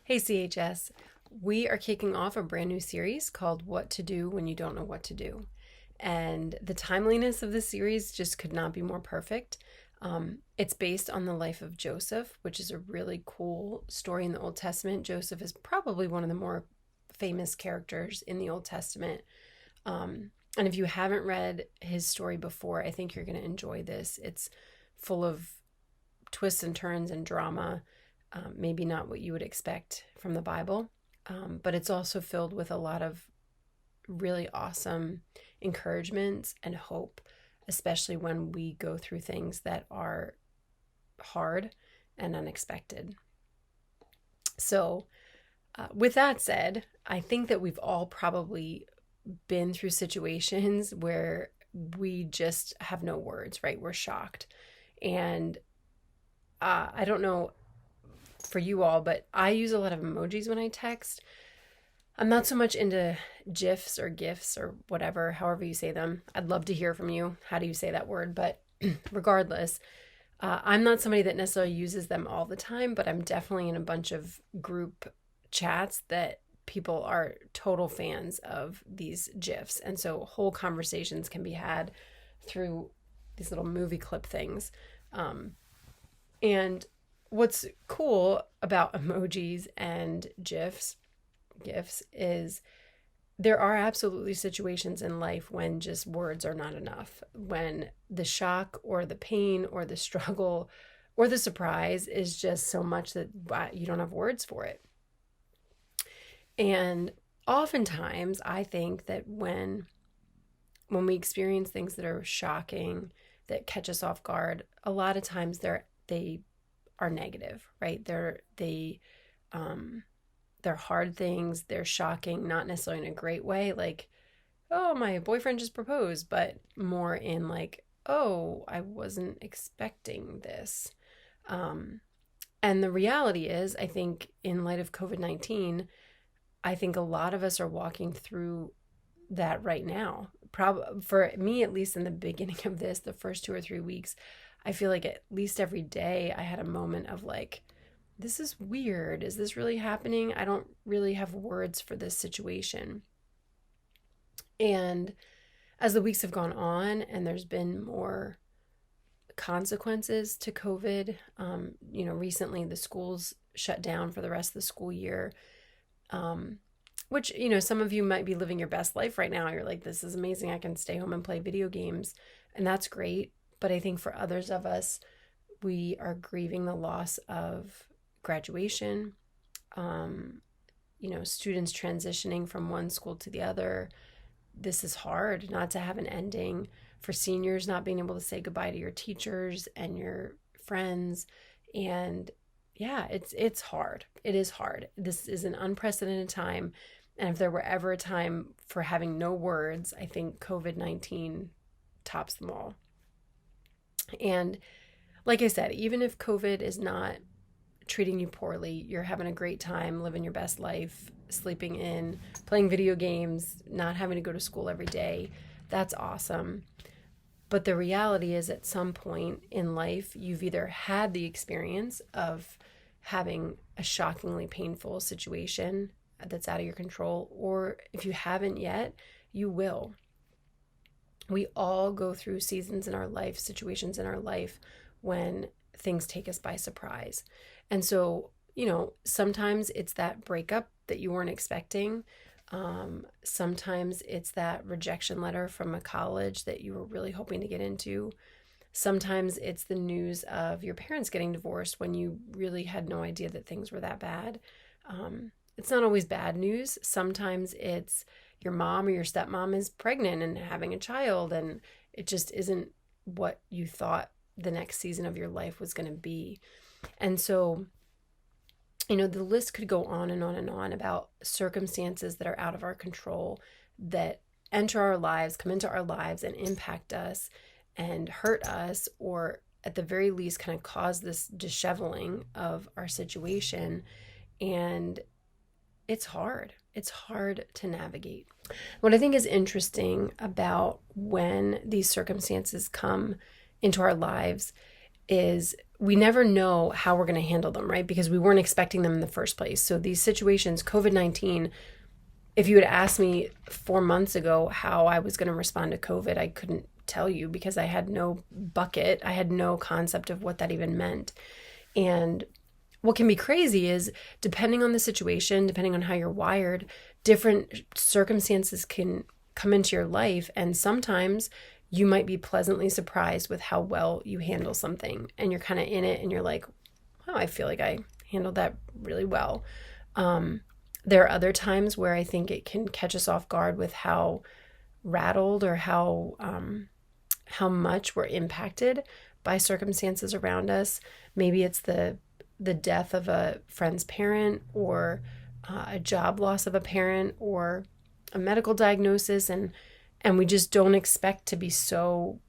Hey CHS, we are kicking off a brand new series called What to Do When You Don't Know What to Do. And the timeliness of this series just could not be more perfect. It's based on the life of Joseph, which is a really cool story in the Old Testament. Joseph is probably one of the more famous characters in the Old Testament. And if you haven't read his story before, I think you're going to enjoy this. It's full of twists and turns and drama. Maybe not what you would expect from the Bible, but it's also filled with a lot of really awesome encouragements and hope, especially when we go through things that are hard and unexpected. So, with that said, I think that we've all probably been through situations where we just have no words, right? We're shocked. And I don't know for you all, but I use a lot of emojis when I text. I'm not so much into GIFs or GIFs or whatever, however you say them. I'd love to hear from you. How do you say that word? But regardless, I'm not somebody that necessarily uses them all the time, but I'm definitely in a bunch of group chats that people are total fans of these GIFs. And so whole conversations can be had through these little movie clip things. And what's cool about emojis and GIFs is there are absolutely situations in life when just words are not enough, when the shock or the pain or the struggle or the surprise is just so much that you don't have words for it. And oftentimes I think that when we experience things that are shocking, that catch us off guard, a lot of times they are negative, right? They're hard things. They're shocking, not necessarily in a great way, like, oh, my boyfriend just proposed, but more in like, oh, I wasn't expecting this. And the reality is, I think in light of COVID-19, I think a lot of us are walking through that right now. For me, at least in the beginning of this, the first 2 or 3 weeks, I feel like at least every day I had a moment of like, this is weird. Is this really happening? I don't really have words for this situation. And as the weeks have gone on and there's been more consequences to COVID, recently the schools shut down for the rest of the school year, which, some of you might be living your best life right now. You're like, this is amazing. I can stay home and play video games. And that's great. But I think for others of us, we are grieving the loss of graduation, students transitioning from one school to the other. This is hard not to have an ending. For seniors, not being able to say goodbye to your teachers and your friends. And yeah, it's hard. It is hard. This is an unprecedented time. And if there were ever a time for having no words, I think COVID-19 tops them all. And like I said, even if COVID is not treating you poorly, you're having a great time, living your best life, sleeping in, playing video games, not having to go to school every day, that's awesome. But the reality is at some point in life, you've either had the experience of having a shockingly painful situation that's out of your control, or if you haven't yet, you will. We all go through seasons in our life, situations in our life when things take us by surprise. And so, sometimes it's that breakup that you weren't expecting. Sometimes it's that rejection letter from a college that you were really hoping to get into. Sometimes it's the news of your parents getting divorced when you really had no idea that things were that bad. It's not always bad news. Sometimes it's your mom or your stepmom is pregnant and having a child, and it just isn't what you thought the next season of your life was going to be. And so, the list could go on and on and on about circumstances that are out of our control, that enter our lives, come into our lives and impact us and hurt us, or at the very least kind of cause this disheveling of our situation. And it's hard. It's hard to navigate. What I think is interesting about when these circumstances come into our lives is we never know how we're going to handle them, right? Because we weren't expecting them in the first place. So these situations, COVID-19, if you had asked me 4 months ago how I was going to respond to COVID, I couldn't tell you because I had no bucket. I had no concept of what that even meant. And what can be crazy is, depending on the situation, depending on how you're wired, different circumstances can come into your life. And sometimes you might be pleasantly surprised with how well you handle something. And you're kind of in it and you're like, wow, I feel like I handled that really well. There are other times where I think it can catch us off guard with how rattled or how much we're impacted by circumstances around us. Maybe it's the death of a friend's parent, or a job loss of a parent, or a medical diagnosis, and we just don't expect to be so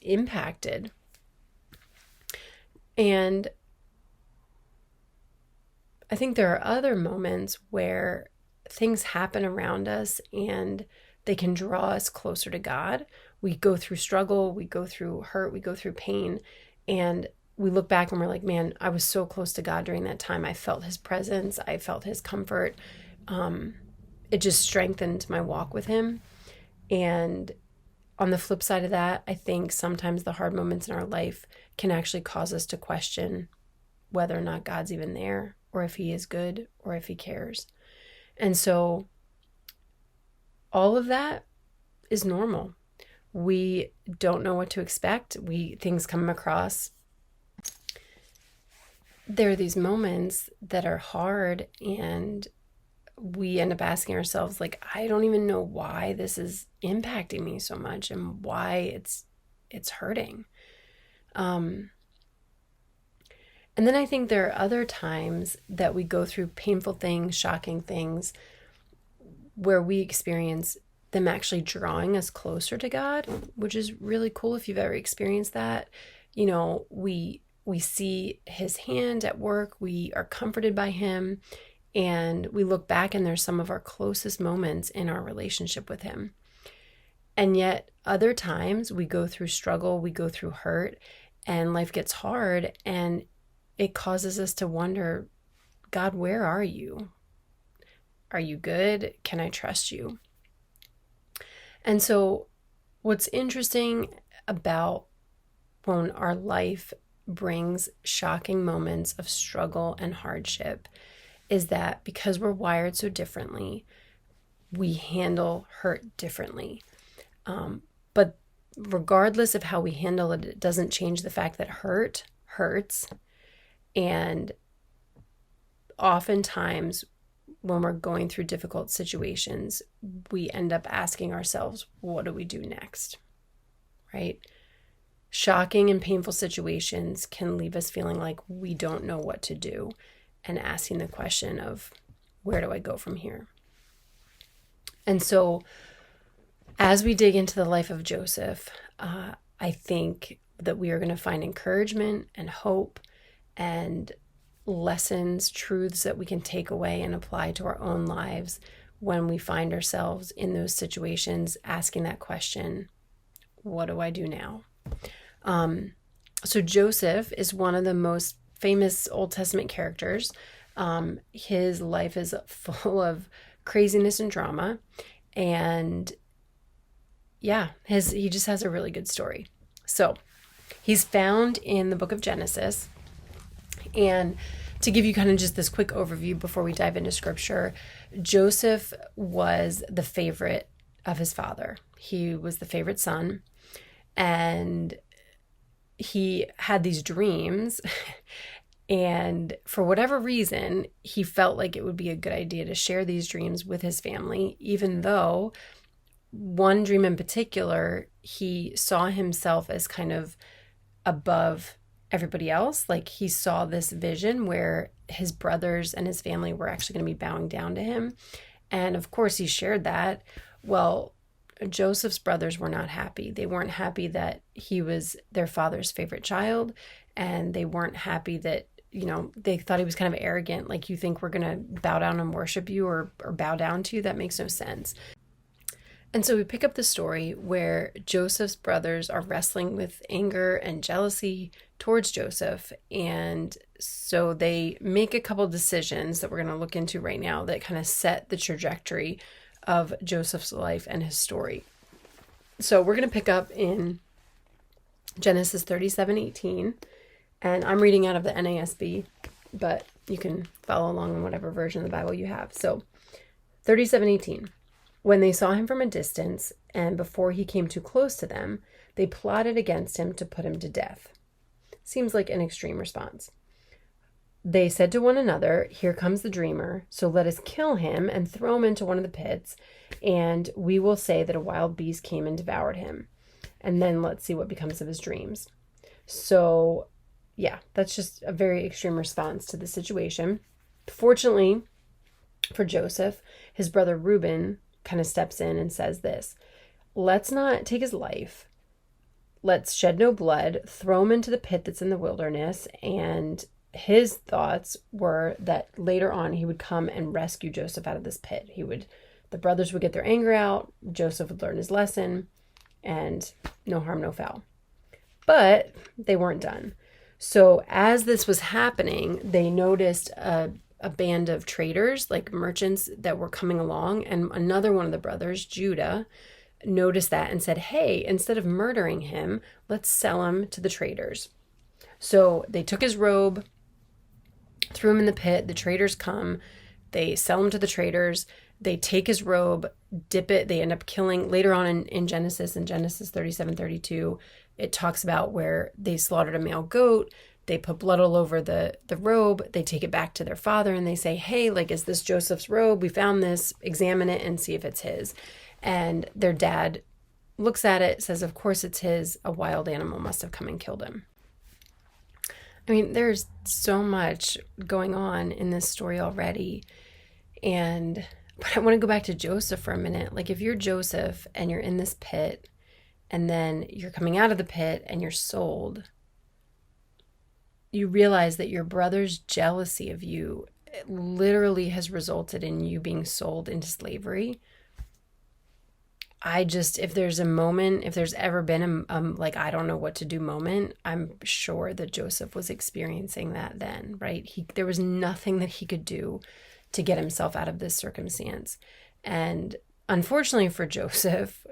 impacted. And I think there are other moments where things happen around us and they can draw us closer to God. We go through struggle, we go through hurt, we go through pain, and we look back and we're like, man, I was so close to God during that time. I felt his presence. I felt his comfort. It just strengthened my walk with him. And on the flip side of that, I think sometimes the hard moments in our life can actually cause us to question whether or not God's even there, or if he is good, or if he cares. And so all of that is normal. We don't know what to expect. Things come across. There are these moments that are hard, and we end up asking ourselves, like, I don't even know why this is impacting me so much and why it's hurting. And then I think there are other times that we go through painful things, shocking things, where we experience them actually drawing us closer to God, which is really cool if you've ever experienced that. You know, we see his hand at work, we are comforted by him, and we look back and there's some of our closest moments in our relationship with him. And yet other times we go through struggle, we go through hurt, and life gets hard, and it causes us to wonder, God, where are you? Are you good? Can I trust you? And so what's interesting about when our life brings shocking moments of struggle and hardship is that because we're wired so differently, we handle hurt differently. But regardless of how we handle it, it doesn't change the fact that hurt hurts. And oftentimes when we're going through difficult situations, we end up asking ourselves, what do we do next? Right? Shocking and painful situations can leave us feeling like we don't know what to do, and asking the question of, where do I go from here? And so as we dig into the life of Joseph, I think that we are going to find encouragement and hope and lessons, truths that we can take away and apply to our own lives when we find ourselves in those situations, asking that question, what do I do now? So Joseph is one of the most famous Old Testament characters. His life is full of craziness and drama, and he just has a really good story. So he's found in the book of Genesis. And to give you kind of just this quick overview before we dive into scripture, Joseph was the favorite of his father. He was the favorite son, and he had these dreams. And for whatever reason, he felt like it would be a good idea to share these dreams with his family, even though one dream in particular, he saw himself as kind of above everybody else. Like, he saw this vision where his brothers and his family were actually going to be bowing down to him. And of course he shared that. Well, Joseph's brothers were not happy. They weren't happy that he was their father's favorite child. And they weren't happy that, they thought he was kind of arrogant. Like, you think we're going to bow down and worship you or bow down to you? That makes no sense. And so we pick up the story where Joseph's brothers are wrestling with anger and jealousy towards Joseph. And so they make a couple decisions that we're going to look into right now that kind of set the trajectory of Joseph's life and his story. So we're going to pick up in Genesis 37:18, and I'm reading out of the NASB, but you can follow along in whatever version of the Bible you have. So 37:18. When they saw him from a distance, and before he came too close to them, they plotted against him to put him to death. Seems like an extreme response. They said to one another, "Here comes the dreamer, so let us kill him and throw him into one of the pits, and we will say that a wild beast came and devoured him. And then let's see what becomes of his dreams." So, yeah, that's just a very extreme response to the situation. Fortunately for Joseph, his brother Reuben kind of steps in and says this: "Let's not take his life. Let's shed no blood, throw him into the pit that's in the wilderness." And his thoughts were that later on he would come and rescue Joseph out of this pit. The brothers would get their anger out, Joseph would learn his lesson, and no harm, no foul. But they weren't done. So as this was happening, they noticed a band of traders, like merchants, that were coming along. And another one of the brothers, Judah, noticed that and said, "Hey, instead of murdering him, let's sell him to the traders." So they took his robe, threw him in the pit. The traders come, they sell him to the traders. They take his robe, dip it. They end up killing later on in Genesis 37:32. It talks about where they slaughtered a male goat. They put blood all over the robe. They take it back to their father and they say, "Hey, like, is this Joseph's robe? We found this. Examine it and see if it's his." And their dad looks at it, says, "Of course it's his. A wild animal must have come and killed him." I mean, there's so much going on in this story already. But I want to go back to Joseph for a minute. Like, if you're Joseph and you're in this pit and then you're coming out of the pit and you're sold, you realize that your brother's jealousy of you literally has resulted in you being sold into slavery. If there's ever been a like, I don't know what to do moment, I'm sure that Joseph was experiencing that then, right? There was nothing that he could do to get himself out of this circumstance. And unfortunately for Joseph,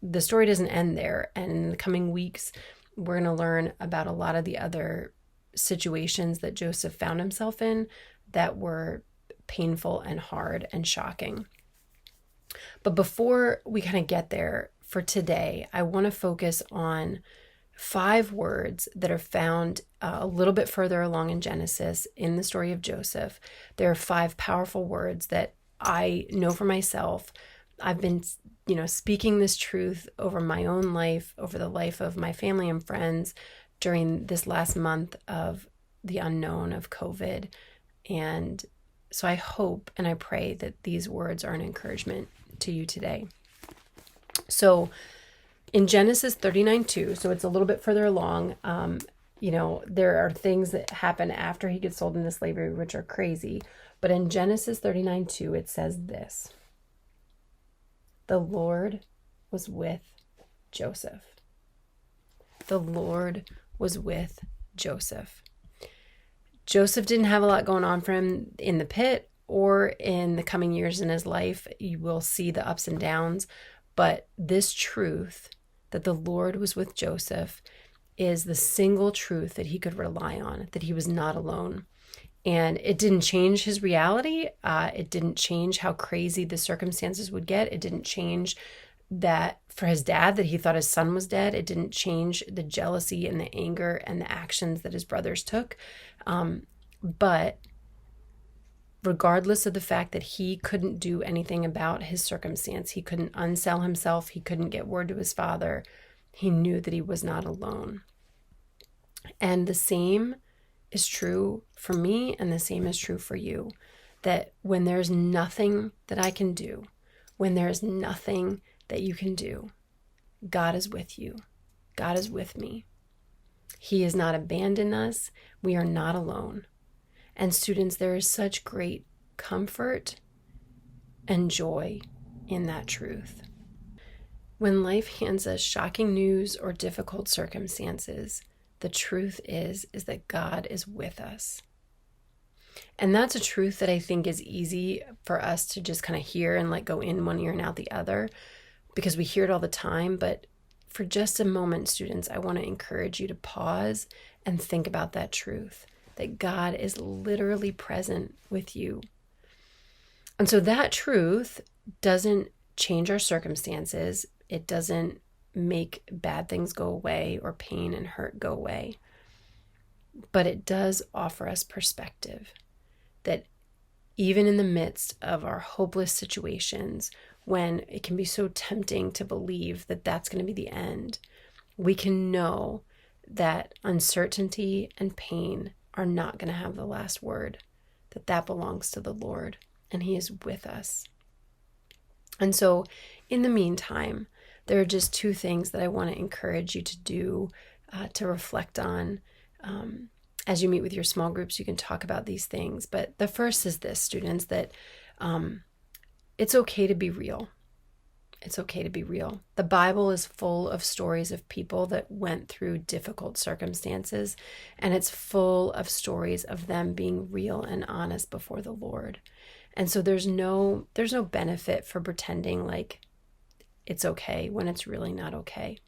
the story doesn't end there. And in the coming weeks, we're going to learn about a lot of the other situations that Joseph found himself in that were painful and hard and shocking. But before we kind of get there, for today, I want to focus on 5 words that are found a little bit further along in Genesis in the story of Joseph. There are 5 powerful words that I know for myself. I've been, speaking this truth over my own life, over the life of my family and friends during this last month of the unknown of COVID. And so I hope and I pray that these words are an encouragement to you today. So in Genesis 39:2, so it's a little bit further along, there are things that happen after he gets sold into slavery, which are crazy. But in Genesis 39:2, it says this: "The Lord was with Joseph." The Lord was with Joseph. Joseph didn't have a lot going on for him in the pit or in the coming years in his life. You will see the ups and downs. But this truth that the Lord was with Joseph is the single truth that he could rely on, that he was not alone. And it didn't change his reality. It didn't change how crazy the circumstances would get. It didn't change that for his dad, that he thought his son was dead. It didn't change the jealousy and the anger and the actions that his brothers took. But regardless of the fact that he couldn't do anything about his circumstance, he couldn't unsell himself, he couldn't get word to his father, he knew that he was not alone. And the same is true for me, and the same is true for you, that when there's nothing that I can do, when there's nothing that you can do, God is with you. God is with me. He has not abandoned us. We are not alone. And students, there is such great comfort and joy in that truth. When life hands us shocking news or difficult circumstances, the truth is that God is with us. And that's a truth that I think is easy for us to just kind of hear and let go in one ear and out the other, because we hear it all the time. But for just a moment, students, I want to encourage you to pause and think about that truth, that God is literally present with you. And so that truth doesn't change our circumstances. It doesn't make bad things go away or pain and hurt go away. But it does offer us perspective, that even in the midst of our hopeless situations, when it can be so tempting to believe that that's going to be the end, we can know that uncertainty and pain are not going to have the last word, that belongs to the Lord, and He is with us. And so in the meantime, there are just two things that I want to encourage you to do, to reflect on. As you meet with your small groups, you can talk about these things. But the first is this, students, that it's okay to be real. It's okay to be real. The Bible is full of stories of people that went through difficult circumstances, and it's full of stories of them being real and honest before the Lord. And so there's no benefit for pretending like it's okay when it's really not okay.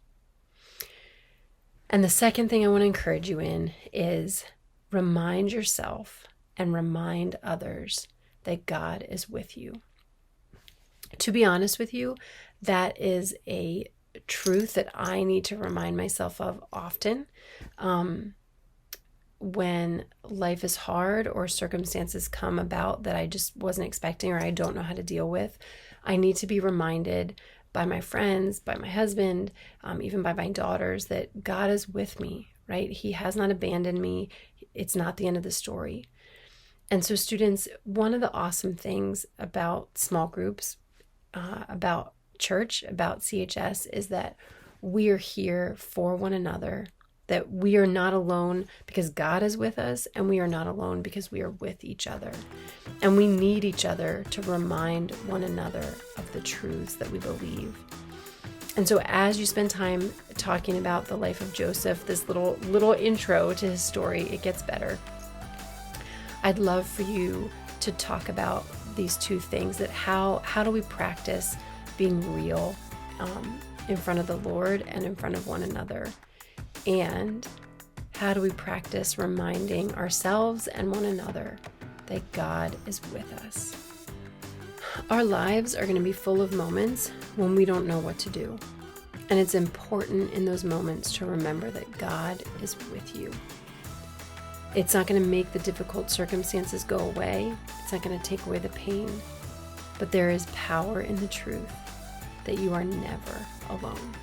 And the second thing I want to encourage you in is remind yourself and remind others that God is with you. To be honest with you, that is a truth that I need to remind myself of often. When life is hard or circumstances come about that I just wasn't expecting or I don't know how to deal with, I need to be reminded by my friends, by my husband, even by my daughters, that God is with me, right? He has not abandoned me. It's not the end of the story. And so students, one of the awesome things about small groups, about church, about CHS, is that we are here for one another, that we are not alone because God is with us, and we are not alone because we are with each other. And we need each other to remind one another of the truths that we believe. And so as you spend time talking about the life of Joseph, this little intro to his story, it gets better. I'd love for you to talk about these two things, that how do we practice being real in front of the Lord and in front of one another? And how do we practice reminding ourselves and one another that God is with us? Our lives are going to be full of moments when we don't know what to do. And it's important in those moments to remember that God is with you. It's not going to make the difficult circumstances go away. It's not going to take away the pain. But there is power in the truth that you are never alone.